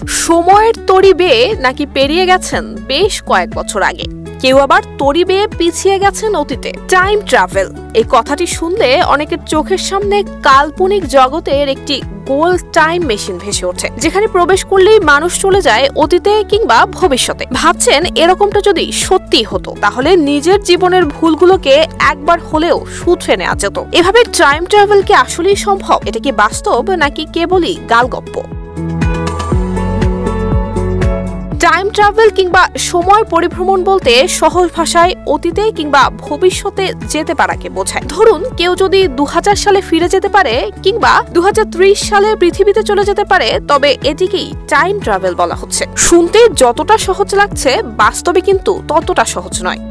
সময়ের তরি বেয়ে নাকি পেরিয়ে গেছেন বেশ কয়েক বছর আগে, কেউ আবার তরি বেয়ে পিছিয়ে গেছেন অতীতে। টাইম ট্রাভেল এই কথাটি শুনলে অনেকের চোখের সামনে কাল্পনিক জগতের একটি গোল টাইম মেশিন ভেসে ওঠে, যেখানে প্রবেশ করলেই মানুষ চলে যায় অতীতে কিংবা ভবিষ্যতে। ভাবছেন এরকমটা যদি সত্যি হতো তাহলে নিজের জীবনের ভুলগুলোকে একবার হলেও শুধরে নেওয়া যেত। এভাবে টাইম ট্রাভেল কি আসলেই সম্ভব? এটা কি বাস্তব নাকি কেবলই গালগপ্প? টাইম ট্রাভেল কিংবা সময় পরিভ্রমণ বলতে সহজ ভাষায় অতীতে কিংবা ভবিষ্যতে যেতে পারাকে বোঝায়। ধরুন কেউ যদি 2000 সালে ফিরে যেতে পারে কিংবা 2030 সালে পৃথিবীতে চলে যেতে পারে, তবে এটিকেই টাইম ট্রাভেল বলা হচ্ছে। শুনতে যতটা সহজ লাগছে, বাস্তবে কিন্তু ততটা সহজ নয়।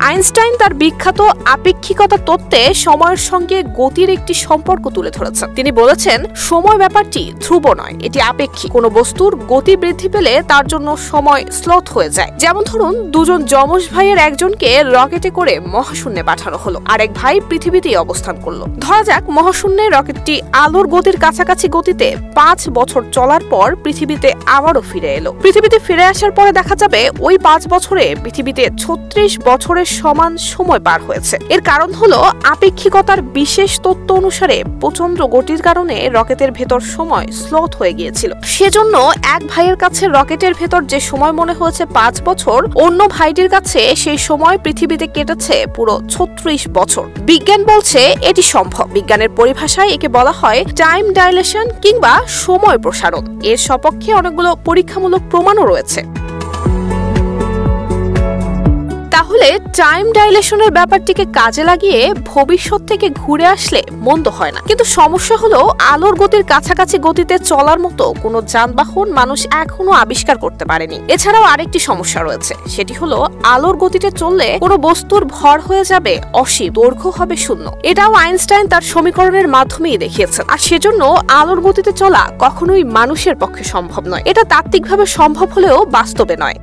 আইনস্টাইন তার বিখ্যাত আপেক্ষিকতা তত্ত্বে সময়ের সঙ্গে গতির একটি সম্পর্ক তুলে ধরেছেন। তিনি বলেছেন, সময় ব্যাপারটি ধ্রুব নয়, এটি আপেক্ষিক। কোনো বস্তুর গতি বৃদ্ধি পেলে তার জন্য সময় স্লথ হয়ে যায়। যেমন ধরুন দুজন যমজ ভাইয়ের একজনকে রকেটে করে মহাশূন্যে পাঠানো হলো, আরেক ভাই পৃথিবীতেই অবস্থান করলো। ধরা যাক মহাশূন্যে রকেটটি আলোর গতির কাছাকাছি গতিতে 5 বছর চলার পর পৃথিবীতে আবারও ফিরে এলো। পৃথিবীতে ফিরে আসার পরে দেখা যাবে ওই 5 বছরে পৃথিবীতে 36 বছরের সমান সময় পার হয়েছে। এর কারণ হলো আপেক্ষিকতার বিশেষ তত্ত্ব অনুসারে প্রচন্ড গতির কারণে রকেটের ভেতর সময় স্লথ হয়ে গিয়েছিল। সেজন্য এক ভাইয়ের কাছে রকেটের ভেতর যে সময় মনে হয়েছে 5 বছর, অন্য ভাইটির কাছে সেই সময় পৃথিবীতে কেটেছে পুরো 36 বছর। বিজ্ঞান বলছে এটি সম্ভব। বিজ্ঞানের পরিভাষায় একে বলা হয় টাইম ডাইলেশন কিংবা সময় প্রসারণ। এর সপক্ষে অনেকগুলো পরীক্ষামূলক প্রমাণও রয়েছে। তাহলে টাইম ডাইলেশনের ব্যাপারটিকে কাজে লাগিয়ে ভবিষ্যৎ থেকে ঘুরে আসলে মন্দ হয় না। কিন্তু সমস্যা হলো আলোর গতির কাছাকাছি গতিতে চলার মতো কোনো যানবাহন মানুষ এখনো আবিষ্কার করতে পারেনি। এছাড়াও আরেকটি সমস্যা রয়েছে, সেটি হলো আলোর গতিতে চললে কোনো বস্তুর ভর হয়ে যাবে অসীম, দৈর্ঘ্য হবে শূন্য। এটাও আইনস্টাইন তার সমীকরণের মাধ্যমেই দেখিয়েছেন। আর সেজন্য আলোর গতিতে চলা কখনোই মানুষের পক্ষে সম্ভব নয়। এটা তাত্ত্বিকভাবে সম্ভব হলেও বাস্তবে নয়।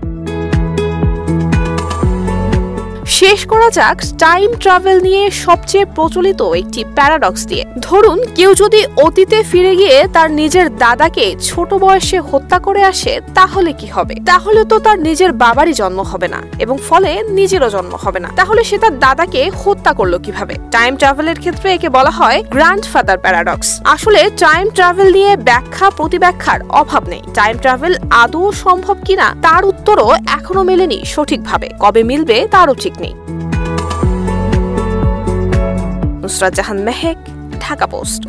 শেষ করা যাক টাইম ট্রাভেল নিয়ে সবচেয়ে প্রচলিত একটি প্যারাডক্স দিয়ে। ধরুন কেউ যদি অতীতে ফিরে গিয়ে তার নিজের দাদাকে ছোট বয়সে হত্যা করে আসে, তাহলে কি হবে? তাহলে তো তার নিজের বাবারই জন্ম হবে না এবং ফলে নিজেরও জন্ম হবে না। তাহলে সে তার দাদাকে হত্যা করলো কিভাবে? টাইম ট্রাভেলের ক্ষেত্রে একে বলা হয় গ্র্যান্ডফাদার প্যারাডক্স। আসলে টাইম ট্রাভেল নিয়ে ব্যাখ্যা প্রতিব্যাখ্যার অভাব নেই। টাইম ট্রাভেল আদৌ সম্ভব কিনা তার উত্তরও এখনো মেলেনি সঠিকভাবে। কবে মিলবে তারও ঠিক নেই। নুসরাত জাহান মেহেক, ঢাকা পোস্ট।